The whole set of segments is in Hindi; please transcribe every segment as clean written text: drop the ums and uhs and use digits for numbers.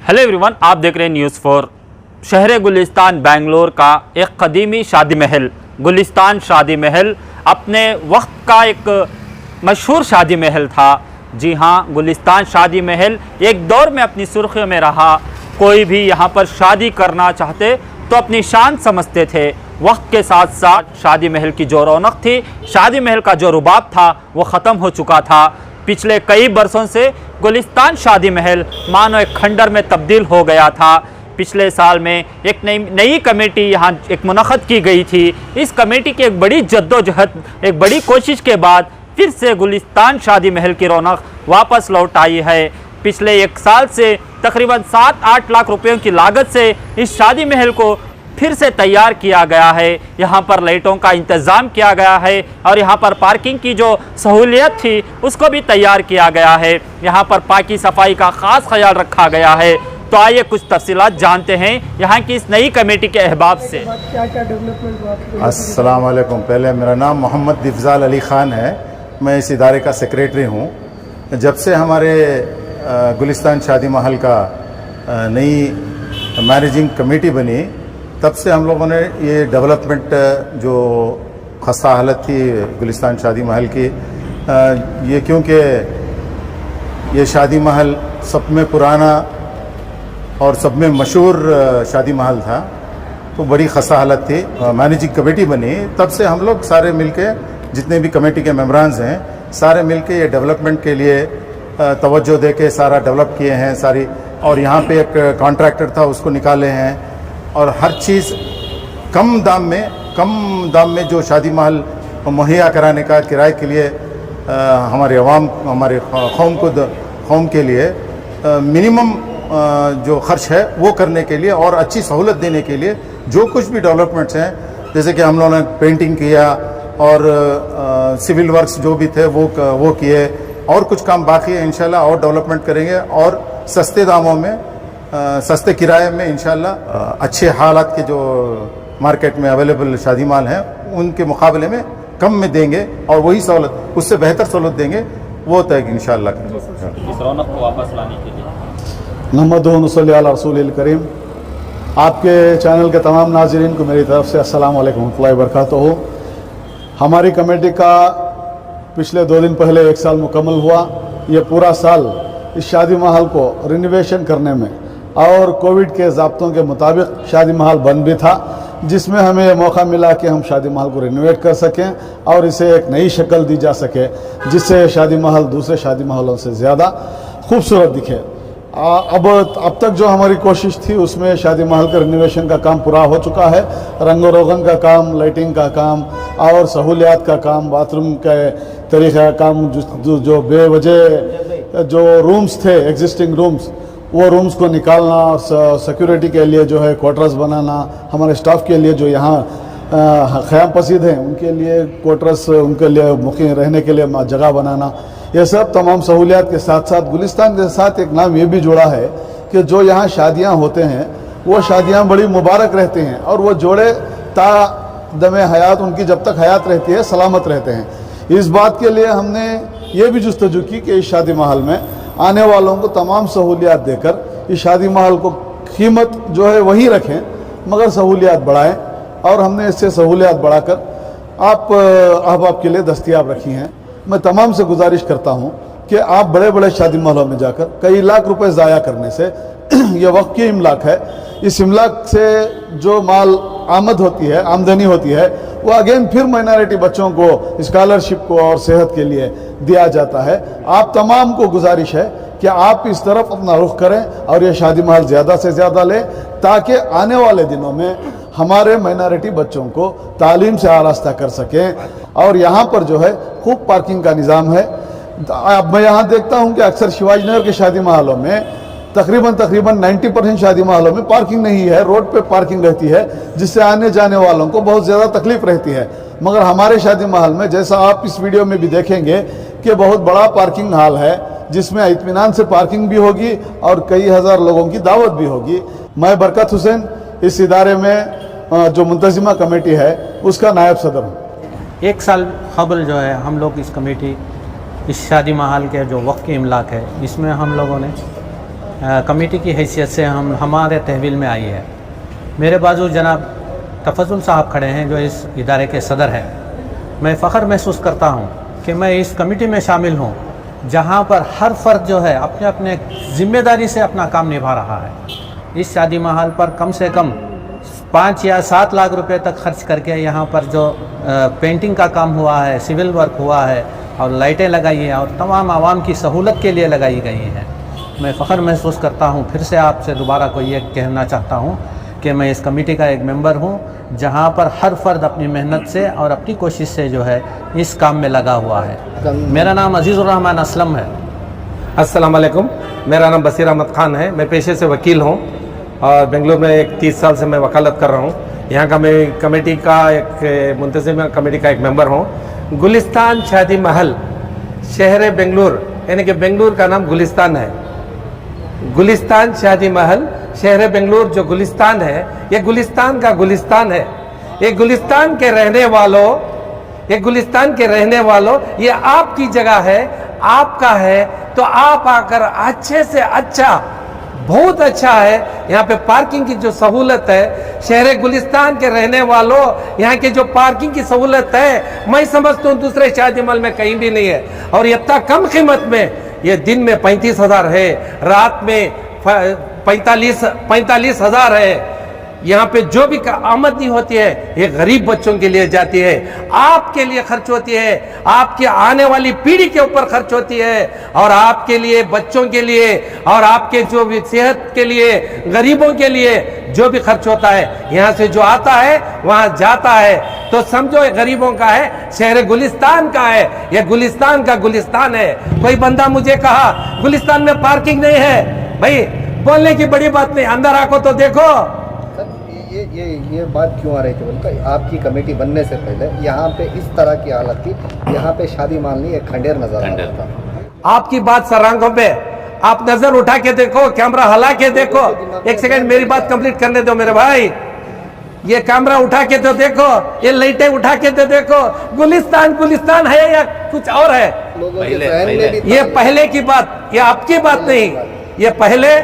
हेलो एवरीवन, आप देख रहे हैं न्यूज़ 4। शहर गुलिस्तान बेंगलोर का एक कदीमी शादी महल गुलिस्तान शादी महल अपने वक्त का एक मशहूर शादी महल था। जी हाँ, गुलिस्तान शादी महल एक दौर में अपनी सुर्खियों में रहा। कोई भी यहाँ पर शादी करना चाहते तो अपनी शान समझते थे। वक्त के साथ साथ शादी महल की जो रौनक थी, शादी महल का जो रुबाब था, वो ख़त्म हो चुका था। पिछले कई बरसों से गुलिस्तान शादी महल मानो एक खंडर में तब्दील हो गया था। पिछले साल में एक नई कमेटी यहाँ एक मुनक़द की गई थी। इस कमेटी की एक बड़ी जद्दोजहद, एक बड़ी कोशिश के बाद फिर से गुलिस्तान शादी महल की रौनक वापस लौट आई है। पिछले एक साल से तकरीबन 7-8 लाख रुपयों की लागत से इस शादी महल को फिर से तैयार किया गया है। यहाँ पर लाइटों का इंतज़ाम किया गया है और यहाँ पर पार्किंग की जो सहूलियत थी उसको भी तैयार किया गया है। यहाँ पर पाकी सफाई का ख़ास ख्याल रखा गया है। तो आइए कुछ तफसीलात जानते हैं यहाँ की इस नई कमेटी के अहबाब से। क्या डेवलपमेंट हुआ? अस्सलाम वालेकुम। पहले मेरा नाम मोहम्मद इफ़ज़ाल अली ख़ान है। मैं इस इदारे का सेक्रेटरी हूँ। जब से हमारे गुलिस्तान शादी महल का नई मैनेजिंग कमेटी बनी, तब से हम लोगों ने ये डेवलपमेंट जो खस्ता हालत थी गुलिस्तान शादी महल की, ये क्योंकि ये शादी महल सब में पुराना और सब में मशहूर शादी महल था, तो बड़ी खस्ता हालत थी। मैनेजिंग कमेटी बनी, तब से हम लोग सारे मिलके, जितने भी कमेटी के मेंबरान्स हैं, सारे मिलके ये डेवलपमेंट के लिए तवज्जो दे के सारा डेवलप किए हैं सारी। और यहाँ पे एक कॉन्ट्रैक्टर था, उसको निकाले हैं और हर चीज़ कम दाम में जो शादी महल मुहैया कराने का किराए के लिए हमारे अवाम, हमारे कौम के लिए मिनिमम जो खर्च है वो करने के लिए और अच्छी सहूलत देने के लिए जो कुछ भी डेवलपमेंट्स हैं, जैसे कि हम लोगों ने पेंटिंग किया और सिविल वर्क्स जो भी थे वो किए, और कुछ काम बाकी है। इंशाल्लाह और डेवलपमेंट करेंगे और सस्ते दामों में, सस्ते किराए में इंशाल्लाह अच्छे हालात के जो मार्केट में अवेलेबल शादी माल हैं उनके मुकाबले में कम में देंगे और वही सहूलत, उससे बेहतर सहूलत देंगे, वो तय इंशाल्लाह। इस रौनक को वापस लाने के लिए नहमदुहु व नसल्ली अला रसूलिल करीम। आपके चैनल के तमाम नाज़रीन को मेरी तरफ से अस्सलाम वालेकुम रहमतुल्लाहि व बरकातुहू। हमारी कमेटी का पिछले 2 दिन पहले 1 साल मुकम्मल हुआ। ये पूरा साल इस शादी महल को रिनोवेशन करने में और कोविड के ज़ाब्तों के मुताबिक शादी महल बंद भी था, जिसमें हमें यह मौका मिला कि हम शादी महल को रिनोवेट कर सकें और इसे एक नई शक्ल दी जा सके, जिससे शादी महल दूसरे शादी महलों से ज़्यादा खूबसूरत दिखे। अब तक जो हमारी कोशिश थी उसमें शादी महल के रिनोवेशन का काम पूरा हो चुका है। रंग रोगन का काम, लाइटिंग का काम और सहूलियात का काम, बाथरूम के तरीक़ा काम, जो बेवजह जो रूम्स थे, एग्जिस्टिंग रूम्स, वो रूम्स को निकालना, सिक्योरिटी के लिए जो है क्वार्टर्स बनाना, हमारे स्टाफ के लिए जो यहाँ क़याम पसीद हैं उनके लिए क्वार्टर्स, उनके लिए मुक़ीम रहने के लिए जगह बनाना, ये सब तमाम सहूलियात के साथ साथ गुलिस्तान के साथ एक नाम ये भी जुड़ा है कि जो यहाँ शादियाँ होते हैं वो शादियाँ बड़ी मुबारक रहती हैं और वो जोड़े ता दमे हयात, उनकी जब तक हयात रहती है सलामत रहते हैं। इस बात के लिए हमने ये भी जुस्तजू की कि इस शादी महल में आने वालों को तमाम सहूलियात देकर इस शादी महल को कीमत जो है वही रखें मगर सहूलियात बढ़ाएं, और हमने इससे सहूलियात बढ़ाकर आप अहबाब के लिए दस्तयाब रखी हैं। मैं तमाम से गुजारिश करता हूं कि आप बड़े बड़े शादी महलों में जाकर कई लाख रुपए ज़ाया करने से ये वक्त की इमलाक है, इस इमलाक से जो माल आमद होती है, आमदनी होती है, वो अगेन फिर माइनॉरिटी बच्चों को स्कॉलरशिप को और सेहत के लिए दिया जाता है। आप तमाम को गुजारिश है कि आप इस तरफ अपना रुख करें और ये शादी महल ज़्यादा से ज़्यादा लें, ताकि आने वाले दिनों में हमारे माइनॉरिटी बच्चों को तालीम से आरास्ता कर सकें। और यहाँ पर जो है खूब पार्किंग का निज़ाम है। अब मैं यहाँ देखता हूँ कि अक्सर शिवाजी नगर के शादी महलों में तकरीबन 90% शादी महलों में पार्किंग नहीं है, रोड पे पार्किंग रहती है, जिससे आने जाने वालों को बहुत ज़्यादा तकलीफ रहती है। मगर हमारे शादी महल में, जैसा आप इस वीडियो में भी देखेंगे, कि बहुत बड़ा पार्किंग हॉल है जिसमें इत्मीनान से पार्किंग भी होगी और कई हज़ार लोगों की दावत भी होगी। मैं बरकत हुसैन, इस इदारे में जो मुंतज़िमा कमेटी है उसका नायब सदर हूँ। 1 साल कबल जो है हम लोग इस कमेटी, इस शादी महल के जो वक्त की इमलाक है, इसमें हम लोगों ने कमेटी की हैसियत से हमारे तहवील में आई है। मेरे बाजू जनाब तफज़ुल साहब खड़े हैं जो इस इदारे के सदर हैं। मैं फ़ख्र महसूस करता हूँ कि मैं इस कमेटी में शामिल हूँ जहाँ पर हर फ़र्द जो है अपने अपने ज़िम्मेदारी से अपना काम निभा रहा है। इस शादी महल पर कम से कम 5 या 7 लाख रुपए तक खर्च करके यहाँ पर जो पेंटिंग का काम हुआ है, सिविल वर्क हुआ है और लाइटें लगाई हैं और तमाम आवाम की सहूलत के लिए लगाई गई हैं। मैं फ़ख्र महसूस करता हूँ। फिर से आपसे दोबारा को ये कहना चाहता हूँ कि मैं इस कमेटी का एक मेंबर हूँ जहाँ पर हर फ़र्द अपनी मेहनत से और अपनी कोशिश से जो है इस काम में लगा हुआ है। मेरा नाम अजीज़ुर रहमान असलम है। अस्सलाम वालेकुम, मेरा नाम बसीर अहमद ख़ान है। मैं पेशे से वकील हूँ और बेंगलुरु में एक 30 साल से मैं वकालत कर रहा हूँ। यहाँ का मैं कमेटी का एक मुंतज़िम कमेटी का एक मेंबर हूँ। गुलिस्तान शादी महल शहर बेंगलुरु, यानी कि बेंगलुरु का नाम गुलिस्तान है। गुलिस्तान शादी महल शहर बेंगलुरु जो गुलिस्तान है, ये गुलिस्तान का गुलिस्तान है। ये गुलिस्तान के रहने वालों, ये आपकी जगह है, आपका है, तो आप आकर अच्छे से अच्छा, बहुत अच्छा है। यहाँ पे पार्किंग की जो सहूलत है, शहर गुलिस्तान के रहने वालों, यहाँ की जो पार्किंग की सहूलत है, मैं समझता हूँ दूसरे शादी महल में कहीं भी नहीं है। और ये इतना कम कीमत में, ये दिन में 35,000 है, रात में 45,000 है। यहाँ पे जो भी आमदनी होती है ये गरीब बच्चों के लिए जाती है, आपके लिए खर्च होती है, आपके आने वाली पीढ़ी के ऊपर खर्च होती है, और आपके लिए, बच्चों के लिए, और आपके जो भी सेहत के लिए, गरीबों के लिए जो भी खर्च होता है, यहाँ से जो आता है वहाँ जाता है। तो समझो ये गरीबों का है, शहर गुलिस्तान का है, ये गुलिस्तान का गुलिस्तान है। कोई बंदा मुझे कहा गुलिस्तान में पार्किंग नहीं है, भाई बोलने की बड़ी बात नहीं, अंदर आको तो देखो। ये बात क्यों आ रही थी बोलकर, आपकी कमेटी बनने से पहले यहाँ पे इस तरह की हालत थी, यहाँ पे शादी महल नहीं, एक खंडेर नजर आ रहा था। आपकी बात सरांगों पे, आप नजर उठा के देखो, कैमरा हला के देखो। एक सेकंड मेरी बात कंप्लीट करने दो मेरे भाई। ये कैमरा उठा के तो देखो, ये लाइटें उठा के तो देखो, गुलिस्तान है या कुछ और है? ये पहले की बात, ये आपकी बात नहीं, ये पहले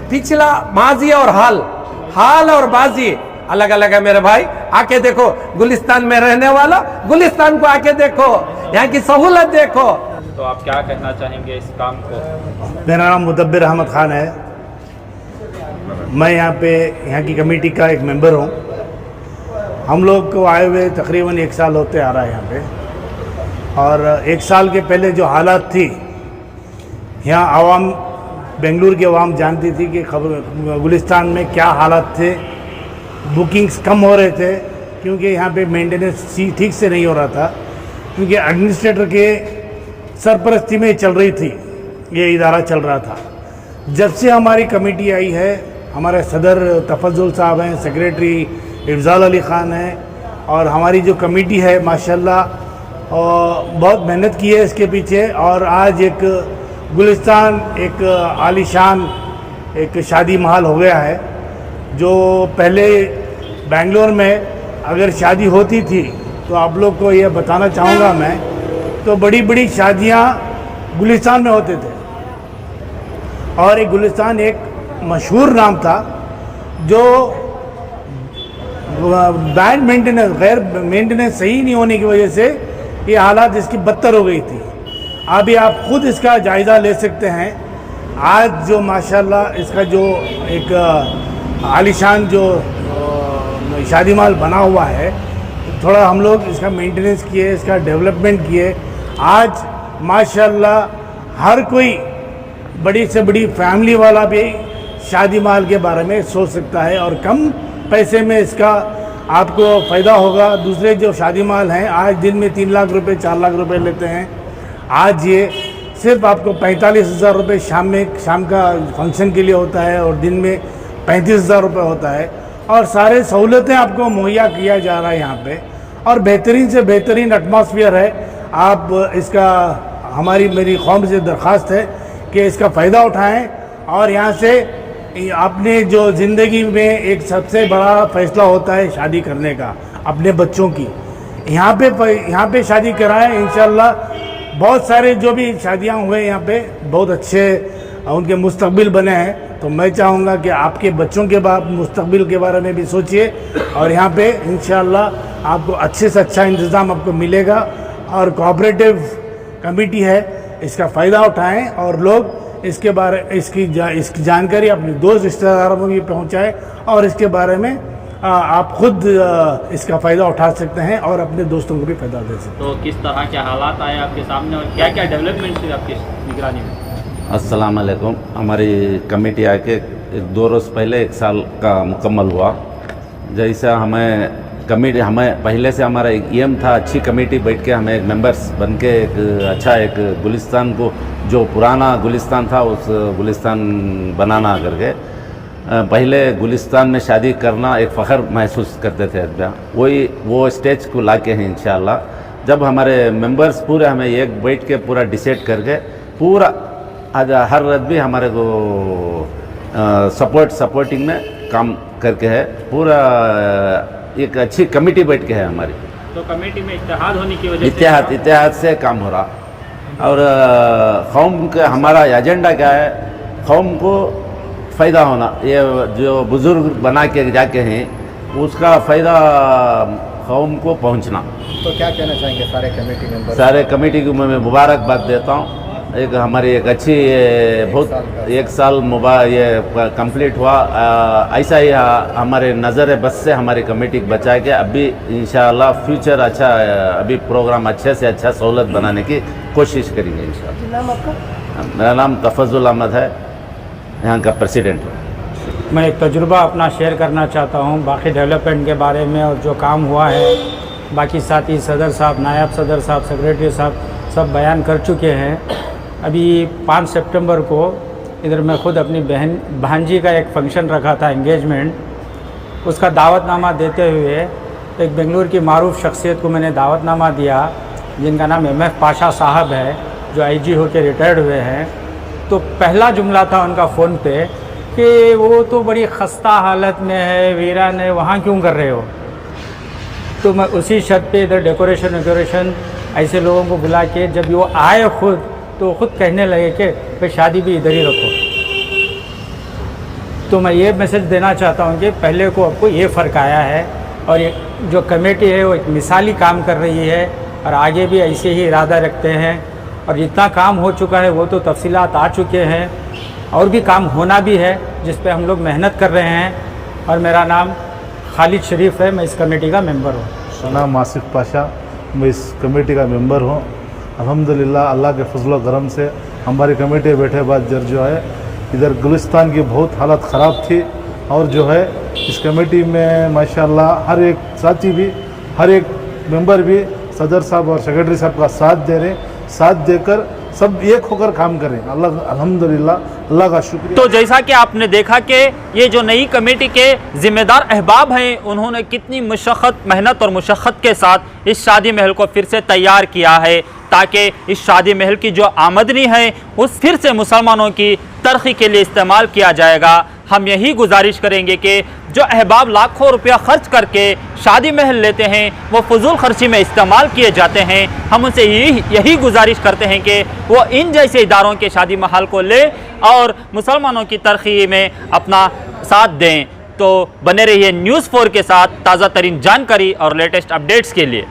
पिछला माजी और हाल और बाजी अलग अलग है मेरे भाई। आके देखो, गुलिस्तान में रहने वाला गुलिस्तान को आके देखो, यहाँ की सहूलत देखो। तो आप क्या कहना चाहेंगे इस काम को? मेरा नाम मुदब्बिर अहमद ख़ान है। मैं यहाँ की कमेटी का एक मेंबर हूँ। हम लोग को आए हुए तकरीबन 1 साल होते आ रहा है यहाँ पे, और 1 साल के पहले जो हालात थी, यहाँ आवाम, बेंगलुरु की आवाम जानती थी कि गुलिस्तान में क्या हालात थे। बुकिंग्स कम हो रहे थे क्योंकि यहाँ पे मेंटेनेंस ठीक से नहीं हो रहा था, क्योंकि एडमिनिस्ट्रेटर के सरपरस्ती में चल रही थी, ये इदारा चल रहा था। जब से हमारी कमेटी आई है, हमारे सदर तफज़ुल साहब हैं, सेक्रेटरी इफ़ज़ाल अली ख़ान हैं, और हमारी जो कमेटी है माशाल्लाह बहुत मेहनत की है इसके पीछे। और आज एक गुलिस्तान एक आलीशान एक शादी महल हो गया है। जो पहले बेंगलोर में अगर शादी होती थी तो आप लोग को ये बताना चाहूँगा मैं, तो बड़ी बड़ी शादियाँ गुलिस्तान में होते थे, और एक गुलिस्तान एक मशहूर नाम था जो बैड मेंटेनेंस, गैर मेंटेनेंस सही नहीं होने की वजह से ये हालात इसकी बदतर हो गई थी। अभी आप खुद इसका जायज़ा ले सकते हैं। आज जो माशाल्लाह इसका जो एक आलीशान जो शादी महल बना हुआ है, थोड़ा हम लोग इसका मेंटेनेंस किए, इसका डेवलपमेंट किए। आज माशाल्लाह हर कोई बड़ी से बड़ी फैमिली वाला भी शादी महल के बारे में सोच सकता है, और कम पैसे में इसका आपको फ़ायदा होगा। दूसरे जो शादी महल हैं आज दिन में 3 लाख रुपए 4 लाख रुपए लेते हैं, आज ये सिर्फ आपको 45,000 रुपये शाम का फंक्शन के लिए होता है, और दिन में 35,000 रुपये होता है, और सारे सहूलतें आपको मुहैया किया जा रहा है यहाँ पे, और बेहतरीन से बेहतरीन एटमॉस्फेयर है। आप इसका, मेरी कौम से दरख्वास्त है कि इसका फ़ायदा उठाएं, और यहाँ से अपने जो ज़िंदगी में एक सबसे बड़ा फ़ैसला होता है शादी करने का, अपने बच्चों की, यहाँ पे शादी कराएं। इंशाल्लाह बहुत सारे जो भी शादियाँ हुए यहाँ पे बहुत अच्छे और उनके मुस्तकबिल बने हैं, तो मैं चाहूँगा कि आपके बच्चों के मुस्तकबिल के बारे में भी सोचिए और यहाँ पे इंशाअल्लाह आपको अच्छे से अच्छा इंतज़ाम आपको मिलेगा। और कोऑपरेटिव कमेटी है, इसका फ़ायदा उठाएं और लोग इसकी जानकारी अपने दोस्त रिश्तेदारों में भी पहुँचाएँ और इसके बारे में आप खुद इसका फ़ायदा उठा सकते हैं और अपने दोस्तों को भी फ़ायदा दे सकते हैं। तो किस तरह के हालात आए आपके सामने और क्या क्या डेवलपमेंट हुई आपकी निगरानी में? अस्सलाम वालेकुम। हमारी कमेटी आके 2 रोज़ पहले 1 साल का मुकम्मल हुआ। जैसा हमें पहले से हमारा एक एम था, अच्छी कमेटी बैठ के हमें एक मेंबर्स बन के एक गुलिस्तान को, जो पुराना गुलिस्तान था उस गुलिस्तान बनाना करके, पहले गुलिस्तान में शादी करना एक फ़ख्र महसूस करते थे। वो स्टेज को ला के हैं इंशाअल्लाह। जब हमारे मेंबर्स पूरे हमें एक बैठ के पूरा डिसाइड करके पूरा आज हर रात भी हमारे को सपोर्टिंग में काम करके है, पूरा एक अच्छी कमेटी बैठ के है हमारी। तो कमेटी में इत्तेहाद होने की वजह से इत्तेहाद से काम हो रहा। और कौम का हमारा एजेंडा क्या है, कौम को फ़ायदा होना। ये जो बुज़ुर्ग बना के जाके हैं उसका फ़ायदा कौम को पहुंचना। तो क्या कहना चाहेंगे सारे कमेटी मेंबर? सारे कमेटी को मैं मुबारकबाद देता हूँ। हमारी एक अच्छी बहुत 1 साल ये कंप्लीट हुआ। ऐसा ही हमारे नज़र बस से हमारी कमेटी बचा के अभी इंशाअल्लाह फ्यूचर अच्छा, अभी प्रोग्राम अच्छे से अच्छा सहूलत बनाने की कोशिश करेंगे इंशाअल्लाह। नाम आपका? मेरा नाम तफज़ुल अहमद है, यहाँ का प्रेसिडेंट हूँ। मैं एक तजुर्बा अपना शेयर करना चाहता हूँ बाकी डेवलपमेंट के बारे में और जो काम हुआ है। बाकी साथी सदर साहब, नायब सदर साहब, सेक्रेटरी साहब सब बयान कर चुके हैं। अभी 5 सितंबर को इधर मैं खुद अपनी भांजी का एक फ़ंक्शन रखा था, एंगेजमेंट, उसका दावतनामा देते हुए एक बेंगलुरु की मारूफ शख्सियत को मैंने दावतनामा दिया, जिनका नाम MF पाशा साहब है, जो IG होकर रिटायर्ड हुए हैं। तो पहला जुमला था उनका फ़ोन पे कि वो तो बड़ी खस्ता हालत में है, वीरान है, वहाँ क्यों कर रहे हो? तो मैं उसी शर्त पे इधर डेकोरेशन ऐसे लोगों को बुला के जब वो आए खुद, तो खुद कहने लगे कि भाई शादी भी इधर ही रखो। तो मैं ये मैसेज देना चाहता हूँ कि पहले को आपको ये फ़र्क आया है और ये जो कमेटी है वो एक मिसाली काम कर रही है और आगे भी ऐसे ही इरादा रखते हैं। और जितना काम हो चुका है वो तो तफसीलात आ चुके हैं और भी काम होना भी है, जिस पे हम लोग मेहनत कर रहे हैं। और मेरा नाम खालिद शरीफ है, मैं इस कमेटी का मेंबर हूँ। सनाम आसिफ पाशा, मैं इस कमेटी का मेंबर हूँ। अल्हम्दुलिल्लाह अल्लाह के फजल करम से हमारी कमेटी बैठे बाद जो है इधर गुलिस्तान की बहुत हालत ख़राब थी और जो है इस कमेटी में माशाल्लाह हर एक साथी भी, हर एक मेंबर भी सदर साहब और सेक्रेटरी साहब का साथ दे रहे, साथ देकर सब एक होकर काम करें। अल्लाह अल्हम्दुलिल्लाह, अल्लाह का शुक्रिया। तो जैसा कि आपने देखा कि ये जो नई कमेटी के जिम्मेदार अहबाब हैं, उन्होंने कितनी मशक्क़त, मेहनत और मुशक्क़त के साथ इस शादी महल को फिर से तैयार किया है, ताकि इस शादी महल की जो आमदनी है उस फिर से मुसलमानों की तरक्की के लिए इस्तेमाल किया जाएगा। हम यही गुजारिश करेंगे कि जो अहबाब लाखों रुपया खर्च करके शादी महल लेते हैं वो फजूल खर्ची में इस्तेमाल किए जाते हैं। हम उनसे यही गुजारिश करते हैं कि वो इन जैसे इदारों के शादी महल को ले और मुसलमानों की तरक्की में अपना साथ दें। तो बने रहिए न्यूज़ 4 के साथ ताज़ा तरीन जानकारी और लेटेस्ट अपडेट्स के लिए।